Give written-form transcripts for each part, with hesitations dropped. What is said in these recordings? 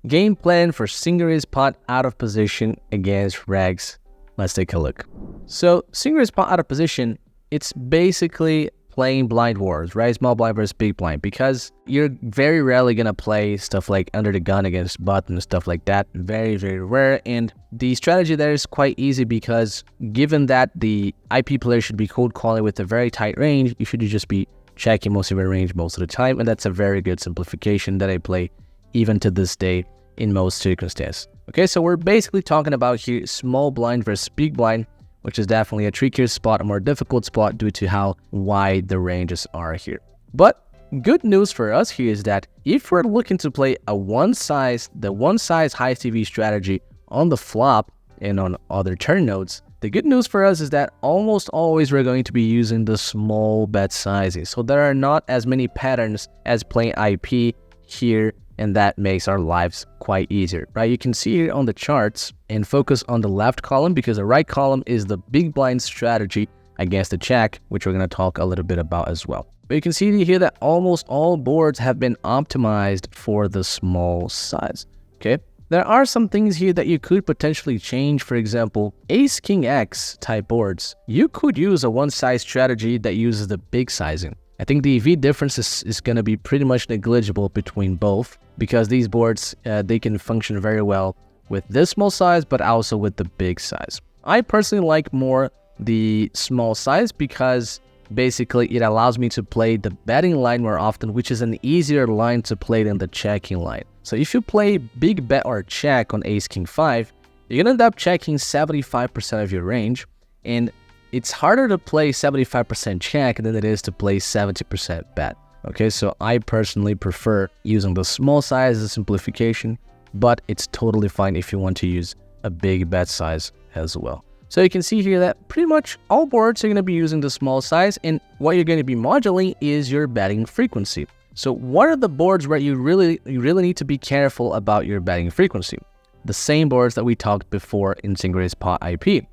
Game plan for single raise pot out of position against regs. Let's take a look. So single raise pot out of position, it's basically playing blind wars, right? Small blind versus big blind, because you're very rarely going to play stuff like under the gun against button and stuff like that. Very, very rare. And the strategy there is quite easy because given that the IP player should be cold calling with a very tight range, you should just be checking most of your range most of the time. And that's a very good simplification that I play even to this day in most circumstances. Okay, so we're basically talking about here small blind versus big blind, which is definitely a trickier spot, a more difficult spot due to how wide the ranges are here. But good news for us here is that if we're looking to play the one size high CV strategy on the flop and on other turn nodes, the good news for us is that almost always we're going to be using the small bet sizing. So there are not as many patterns as playing IP here, and that makes our lives quite easier, right? You can see here on the charts and focus on the left column because the right column is the big blind strategy against the check, which we're going to talk a little bit about as well. But you can see here that almost all boards have been optimized for the small size, okay? There are some things here that you could potentially change. For example, Ace King X type boards, you could use a one size strategy that uses the big sizing. I think the EV difference is going to be pretty much negligible between both because these boards, they can function very well with this small size, but also with the big size. I personally like more the small size because basically it allows me to play the betting line more often, which is an easier line to play than the checking line. So if you play big bet or check on Ace King 5, you're going to end up checking 75% of your range, and it's harder to play 75% check than it is to play 70% bet. Okay, so I personally prefer using the small size as a simplification, but it's totally fine if you want to use a big bet size as well. So you can see here that pretty much all boards are going to be using the small size, and what you're going to be modulating is your betting frequency. So what are the boards where you really need to be careful about your betting frequency? The same boards that we talked before in single raise pot IP.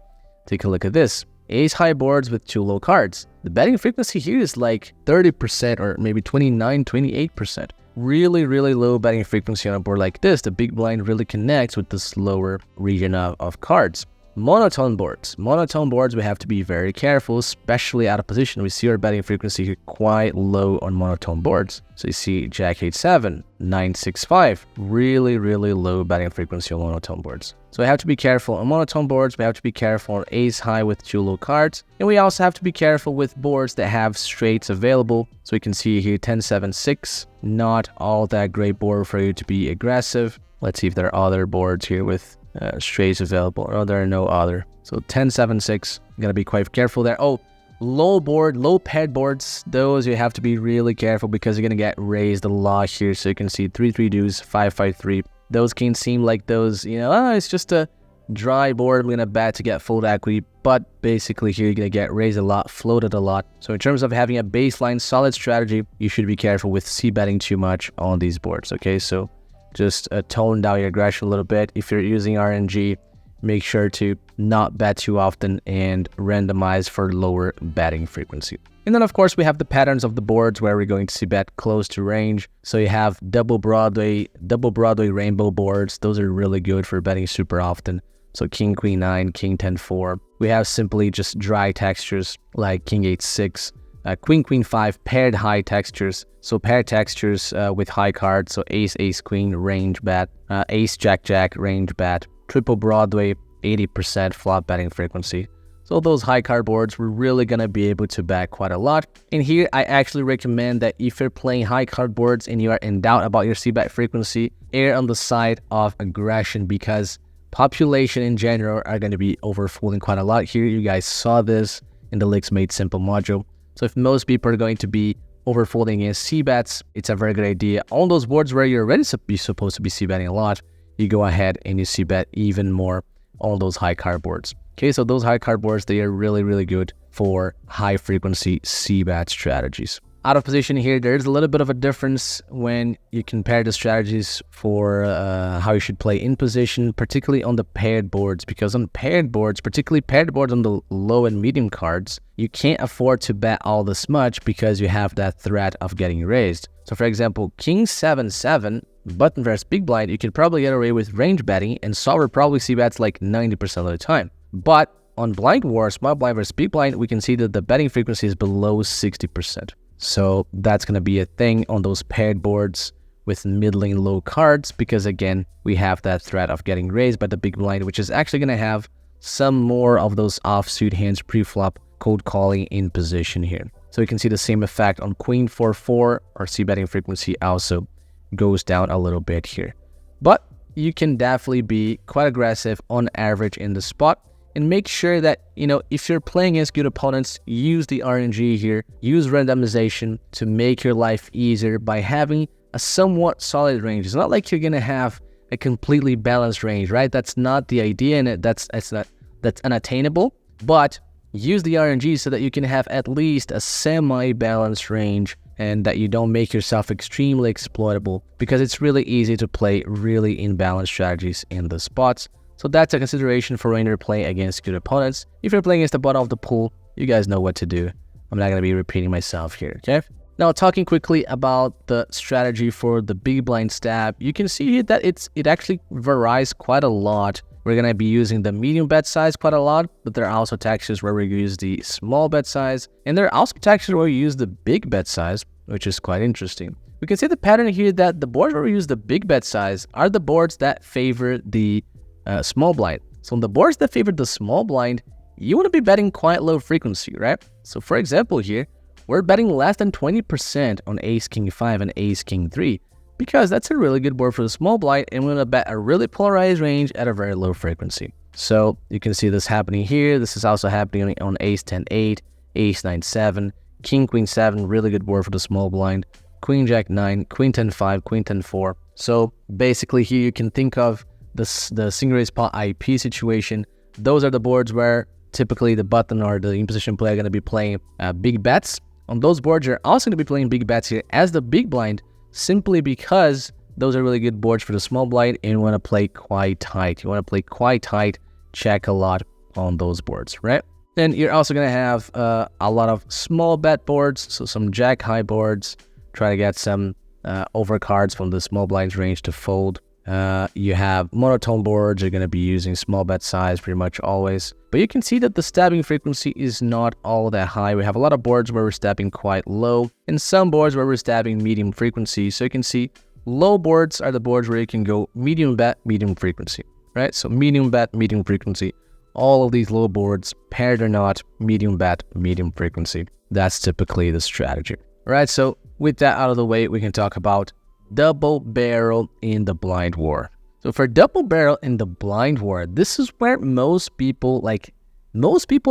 Take a look at this. Ace high boards with 2 low cards. The betting frequency here is like 30% or maybe 29, 28%. Really, really low betting frequency on a board like this. The big blind really connects with this lower region of cards. Monotone boards. Monotone boards, we have to be very careful, especially out of position. We see our betting frequency here quite low on monotone boards. So you see Jack 8-7, 9-6-5, really, really low betting frequency on monotone boards. So we have to be careful on monotone boards. We have to be careful on ace high with 2 low cards. And we also have to be careful with boards that have straights available. So you can see here 10-7-6, not all that great board for you to be aggressive. Let's see if there are other boards here with straights available. Oh, there are no other. So 10-7-6, gotta be quite careful there. Oh, low paired boards, those you have to be really careful because you're gonna get raised a lot here. So you can see 3-3 deuce, 5-5-3. Those can seem like those, it's just a dry board. I'm gonna bet to get full equity, but basically here you're gonna get raised a lot, floated a lot. So in terms of having a baseline solid strategy, you should be careful with c-betting too much on these boards. Okay, so just tone down your aggression a little bit. If you're using RNG, make sure to not bet too often and randomize for lower betting frequency. And then of course we have the patterns of the boards where we're going to see bet close to range. So you have double Broadway rainbow boards. Those are really good for betting super often. So King Queen 9, King 10-4. We have simply just dry textures like King 8-6. Queen Queen 5 paired high textures, so paired textures with high cards, so Ace Ace Queen range bet, Ace Jack Jack range bet, triple Broadway 80% flop betting frequency. So those high card boards, we're really gonna be able to bet quite a lot. And here I actually recommend that if you're playing high card boards and you are in doubt about your c-bet frequency, err on the side of aggression because population in general are going to be overfolding quite a lot here. You guys saw this in the Licks Made Simple module. So if most people are going to be overfolding against c-bets, it's a very good idea. On those boards where you're already supposed to be c-betting a lot, you go ahead and you c-bet even more on those high card boards. Okay, so those high card boards, they are really, really good for high frequency c-bet strategies. out of position here, there's a little bit of a difference when you compare the strategies for how you should play in position, particularly on the paired boards, because on paired boards, particularly paired boards on the low and medium cards, you can't afford to bet all this much because you have that threat of getting raised. So for example, King 7-7, button versus big blind, you can probably get away with range betting, and solver probably see bets like 90% of the time. But on blind war, small blind versus big blind, we can see that the betting frequency is below 60%. So that's going to be a thing on those paired boards with middling low cards, because again, we have that threat of getting raised by the big blind, which is actually going to have some more of those offsuit hands pre-flop cold calling in position here. So you can see the same effect on Queen 4-4. Our c-betting frequency also goes down a little bit here. But you can definitely be quite aggressive on average in the spot. And make sure that, if you're playing against good opponents, use the RNG here, use randomization to make your life easier by having a somewhat solid range. It's not like you're going to have a completely balanced range, right? That's not the idea, and that's unattainable. But use the RNG so that you can have at least a semi-balanced range and that you don't make yourself extremely exploitable, because it's really easy to play really imbalanced strategies in the spots. So that's a consideration for reindeer play against good opponents. If you're playing against the bottom of the pool, you guys know what to do. I'm not going to be repeating myself here, okay? Now, talking quickly about the strategy for the big blind stab, you can see that it actually varies quite a lot. We're going to be using the medium bet size quite a lot, but there are also textures where we use the small bet size, and there are also textures where we use the big bet size, which is quite interesting. We can see the pattern here that the boards where we use the big bet size are the boards that favor the small blind. So on the boards that favor the small blind, you want to be betting quite low frequency, right? So for example here, we're betting less than 20% on ace king 5 and ace king 3, because that's a really good board for the small blind, and we're going to bet a really polarized range at a very low frequency. So you can see this happening here. This is also happening on ace 10-8, ace 9-7, king queen 7, really good board for the small blind, queen jack 9, queen 10-5, queen 10-4. So basically here you can think of the single raise pot IP situation. Those are the boards where typically the button or the in position player are going to be playing big bets. On those boards, you're also going to be playing big bets here as the big blind, simply because those are really good boards for the small blind, and you want to play quite tight. You want to play quite tight, check a lot on those boards, right? Then you're also going to have a lot of small bet boards, so some jack high boards, try to get some overcards from the small blind's range to fold. You have monotone boards, you're going to be using small bet size pretty much always. But you can see that the stabbing frequency is not all that high. We have a lot of boards where we're stabbing quite low, and some boards where we're stabbing medium frequency. So you can see low boards are the boards where you can go medium bet, medium frequency, right? So medium bet, medium frequency. All of these low boards, paired or not, medium bet, medium frequency. That's typically the strategy. All right, so with that out of the way, we can talk about double barrel in the blind war. So for double barrel in the blind war, this is where most people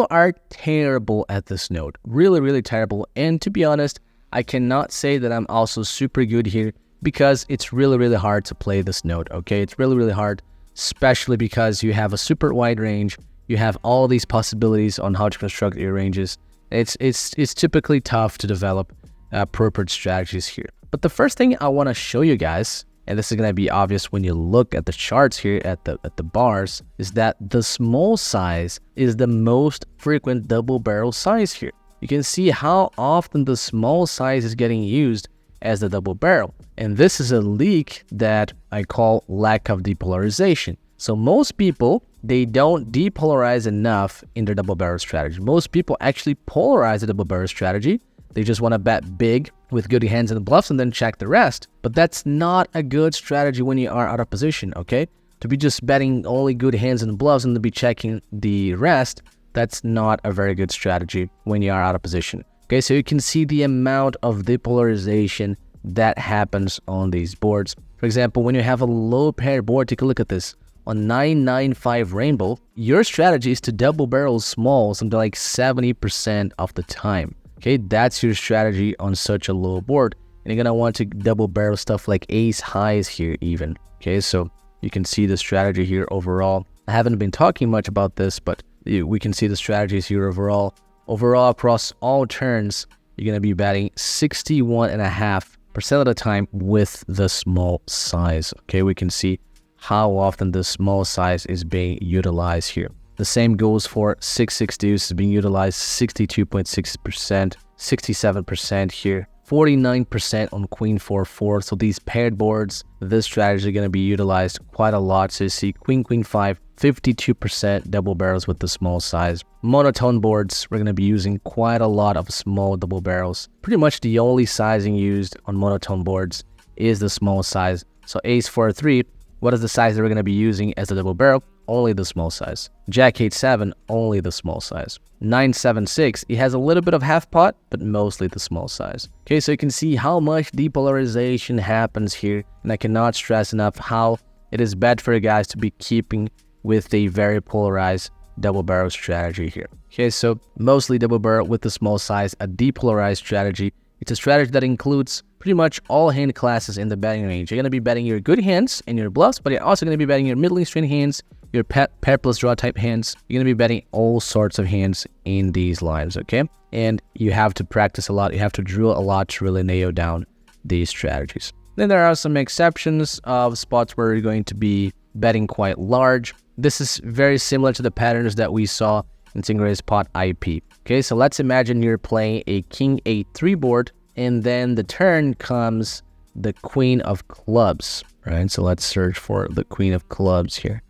are terrible at this node. Really, really terrible. And to be honest, I cannot say that I'm also super good here, because it's really, really hard to play this node, okay? It's really, really hard, especially because you have a super wide range. You have all these possibilities on how to construct your ranges. It's typically tough to develop appropriate strategies here. But the first thing I want to show you guys, and this is going to be obvious when you look at the charts here at the bars, is that the small size is the most frequent double barrel size here. You can see how often the small size is getting used as the double barrel. And this is a leak that I call lack of depolarization. So most people, they don't depolarize enough in their double barrel strategy. Most people actually polarize the double barrel strategy. They just want to bet big with good hands and bluffs and then check the rest. But that's not a good strategy when you are out of position, okay? To be just betting only good hands and bluffs and to be checking the rest, that's not a very good strategy when you are out of position. Okay, so you can see the amount of depolarization that happens on these boards. For example, when you have a low pair board, take a look at this. On 9-9-5 rainbow, your strategy is to double barrel small something like 70% of the time. Okay, that's your strategy on such a low board. And you're going to want to double barrel stuff like ace highs here even. Okay, so you can see the strategy here overall. I haven't been talking much about this, but we can see the strategies here overall. Overall, across all turns, you're going to be betting 61.5% of the time with the small size. Okay, we can see how often the small size is being utilized here. The same goes for 6-6 deuce, is being utilized 62.6%, 67% here, 49% on queen 4-4. So these paired boards, this strategy is going to be utilized quite a lot. So you see queen 5, 52% double barrels with the small size. Monotone boards, we're going to be using quite a lot of small double barrels. Pretty much the only sizing used on monotone boards is the small size. So ace 4-3, what is the size that we're going to be using as a double barrel? Only the small size. Jack 8-7, only the small size. 9-7-6, it has a little bit of half pot, but mostly the small size. Okay, so you can see how much depolarization happens here, and I cannot stress enough how it is bad for you guys to be keeping with a very polarized double barrel strategy here. Okay, so mostly double barrel with the small size, a depolarized strategy. It's a strategy that includes pretty much all hand classes in the betting range. You're going to be betting your good hands and your bluffs, but you're also going to be betting your middling straight hands, your pair plus draw type hands. You're going to be betting all sorts of hands in these lines, okay? And you have to practice a lot. You have to drill a lot to really nail down these strategies. Then there are some exceptions of spots where you're going to be betting quite large. This is very similar to the patterns that we saw in single raise pot IP. Okay, so let's imagine you're playing a king 8-3 board, and then the turn comes the queen of clubs, right? So let's search for the queen of clubs here.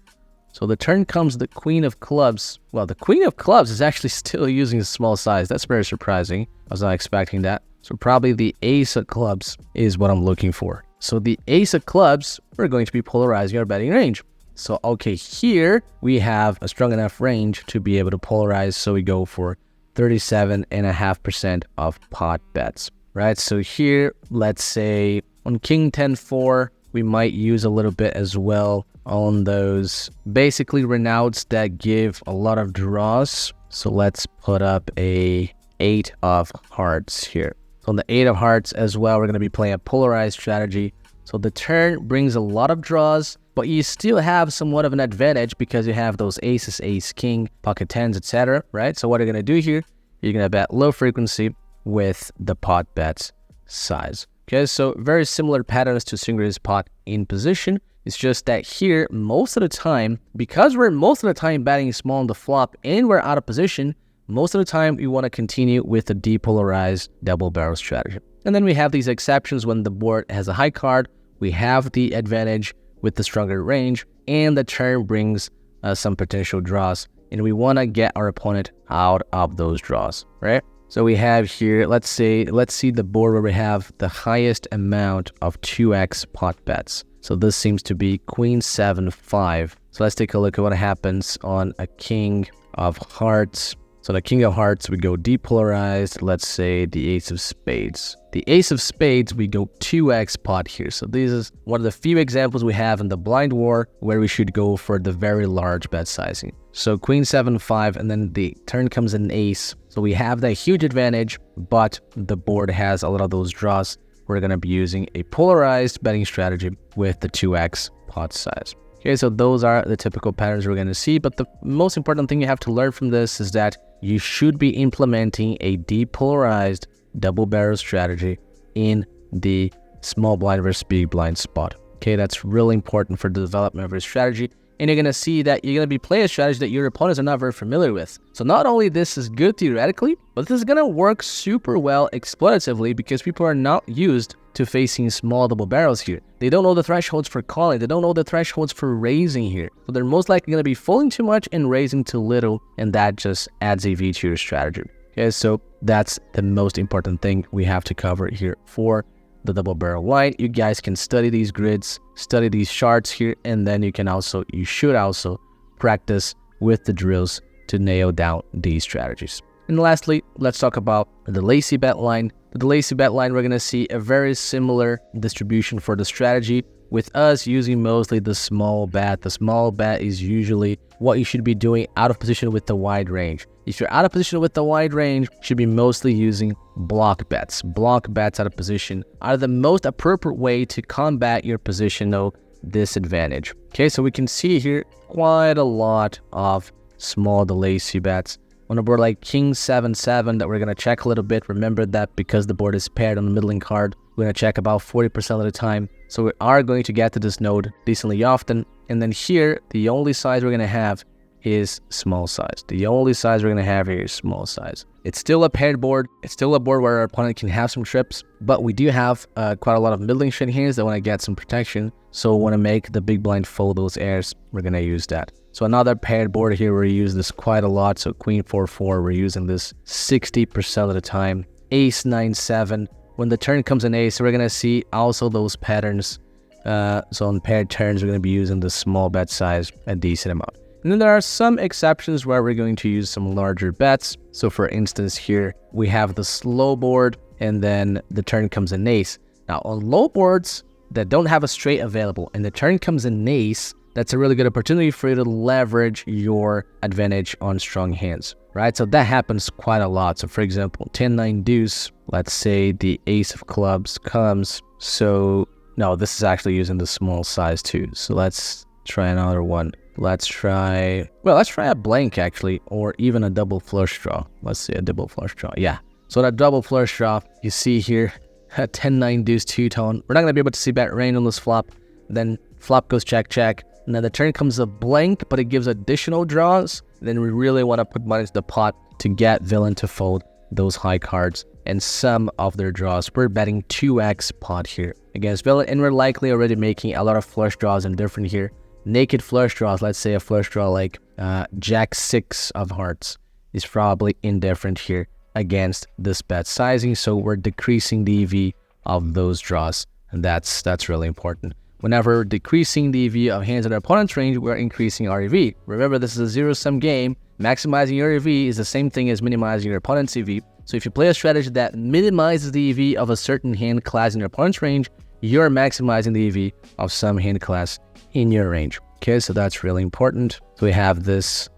So the turn comes the queen of clubs. Well, the queen of clubs is actually still using a small size. That's very surprising. I was not expecting that. So probably the ace of clubs is what I'm looking for. So the ace of clubs, we're going to be polarizing our betting range. So, okay, here we have a strong enough range to be able to polarize. So we go for 37.5% of pot bets, right? So here, let's say on king 10-4, we might use a little bit as well on those basically renouts that give a lot of draws. So let's put up a 8 of hearts here. So on the 8 of hearts as well, we're going to be playing a polarized strategy. So the turn brings a lot of draws, but you still have somewhat of an advantage because you have those aces, ace, king, pocket tens, etc., right? So what you're going to do here, you're going to bet low frequency with the pot bets size. Okay, so very similar patterns to single raise pot in position. It's just that here, most of the time, because we're most of the time betting small on the flop and we're out of position, most of the time we want to continue with the depolarized double barrel strategy. And then we have these exceptions when the board has a high card, we have the advantage with the stronger range, and the turn brings some potential draws, and we want to get our opponent out of those draws, right? So we have here, let's see the board where we have the highest amount of 2x pot bets. So this seems to be queen 7-5. So let's take a look at what happens on a king of hearts. So the king of hearts, we go depolarized, let's say the ace of spades. The ace of spades, we go 2x pot here. So this is one of the few examples we have in the blind war where we should go for the very large bet sizing. So queen 7-5, and then the turn comes an ace. So we have that huge advantage, but the board has a lot of those draws. We're going to be using a polarized betting strategy with the 2x pot size. Okay, so those are the typical patterns we're going to see, but the most important thing you have to learn from this is that you should be implementing a depolarized double barrel strategy in the small blind versus big blind spot. Okay, that's really important for the development of your strategy, and you're going to see that you're going to be playing a strategy that your opponents are not very familiar with. So not only this is good theoretically, but this is going to work super well exploitatively because people are not used to facing small double barrels here. They don't know the thresholds for calling. They don't know the thresholds for raising here. So they're most likely going to be folding too much and raising too little, and that just adds a V to your strategy. Okay, so that's the most important thing we have to cover here for the double barrel line. You guys can study these grids, study these charts here, and then you should also practice with the drills to nail down these strategies. And lastly, let's talk about the lazy bet line. The lazy bet line, we're going to see a very similar distribution for the strategy, with us using mostly the small bet. The small bet is usually what you should be doing out of position with the wide range. If you're out of position with the wide range, you should be mostly using block bets. Block bets out of position are the most appropriate way to combat your positional disadvantage. Okay, so we can see here quite a lot of small lazy bets. On a board like King 7-7 that we're going to check a little bit, remember that because the board is paired on the middling card, we're going to check about 40% of the time. So we are going to get to this node decently often. And then here, the only size we're going to have is small size. The only size we're going to have here is small size. It's still a paired board. It's still a board where our opponent can have some trips, but we do have quite a lot of middling shit hands that want to get some protection. So we want to make the big blind fold those airs. We're going to use that. So another paired board here, we use this quite a lot. So Queen 4-4, we're using this 60% of the time. Ace 9-7. When the turn comes in ace, we're going to see also those patterns. So on paired turns, we're going to be using the small bet size a decent amount. And then there are some exceptions where we're going to use some larger bets. So for instance, here we have the slow board and then the turn comes in ace. Now on low boards that don't have a straight available and the turn comes in ace, that's a really good opportunity for you to leverage your advantage on strong hands, right? So that happens quite a lot. So for example, 10-9 deuce, let's say the ace of clubs comes. So no, this is actually using the small size too. So let's try another one. Let's try a blank actually, or even a double flush draw. Let's see a double flush draw. Yeah. So that double flush draw, you see here, 10-9 deuce two-tone. We're not going to be able to see bet range on this flop. Then flop goes check, check. Now the turn comes a blank, but it gives additional draws. Then we really want to put money into the pot to get villain to fold those high cards and some of their draws. We're betting 2x pot here against villain, and we're likely already making a lot of flush draws indifferent here. Naked flush draws, let's say a flush draw like Jack 6 of hearts is probably indifferent here against this bet sizing. So we're decreasing the EV of those draws, and that's really important. Whenever we're decreasing the EV of hands in our opponent's range, we're increasing our EV. Remember, this is a zero-sum game. Maximizing your EV is the same thing as minimizing your opponent's EV. So if you play a strategy that minimizes the EV of a certain hand class in your opponent's range, you're maximizing the EV of some hand class in your range. Okay, so that's really important. So we have this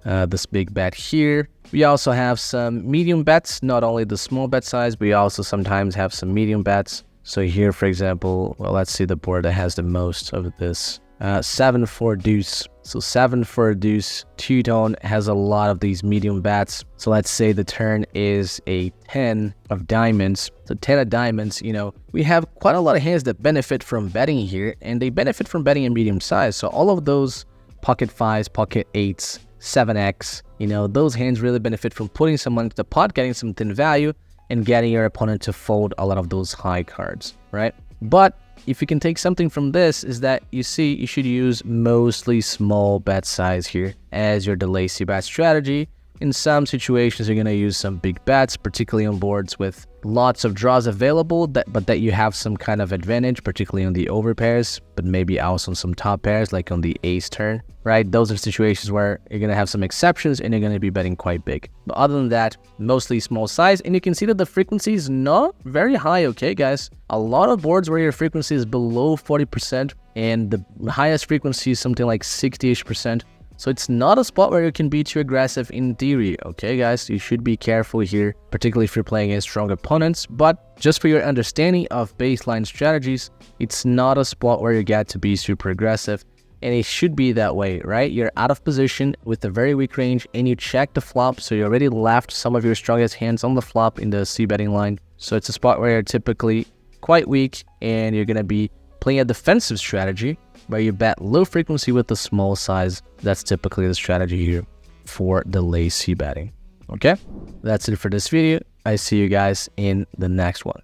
big bet here. We also have some medium bets, not only the small bet size, we also sometimes have some medium bets. So here, for example, well, let's see the board that has the most of this. 7-4 deuce. So 7-4 deuce two-tone has a lot of these medium bets. So let's say the turn is a 10 of diamonds. So 10 of diamonds, you know, we have quite a lot of hands that benefit from betting here, and they benefit from betting in medium size. So all of those pocket 5s, pocket 8s, 7x, you know, those hands really benefit from putting some money into the pot, getting some thin value, and getting your opponent to fold a lot of those high cards, right? But if you can take something from this is that you see you should use mostly small bet size here as your delay c-bet strategy. In some situations, you're going to use some big bets, particularly on boards with lots of draws available, but that you have some kind of advantage, particularly on the over pairs, but maybe also on some top pairs, like on the ace turn, right? Those are situations where you're going to have some exceptions and you're going to be betting quite big. But other than that, mostly small size. And you can see that the frequency is not very high, okay, guys? A lot of boards where your frequency is below 40% and the highest frequency is something like 60-ish%. So it's not a spot where you can be too aggressive in theory, okay guys? You should be careful here, particularly if you're playing against strong opponents. But just for your understanding of baseline strategies, it's not a spot where you get to be super aggressive. And it should be that way, right? You're out of position with a very weak range and you check the flop. So you already left some of your strongest hands on the flop in the c-betting line. So it's a spot where you're typically quite weak and you're going to be playing a defensive strategy where you bet low frequency with the small size. That's typically the strategy here for delay c-betting. Okay, that's it for this video. I see you guys in the next one.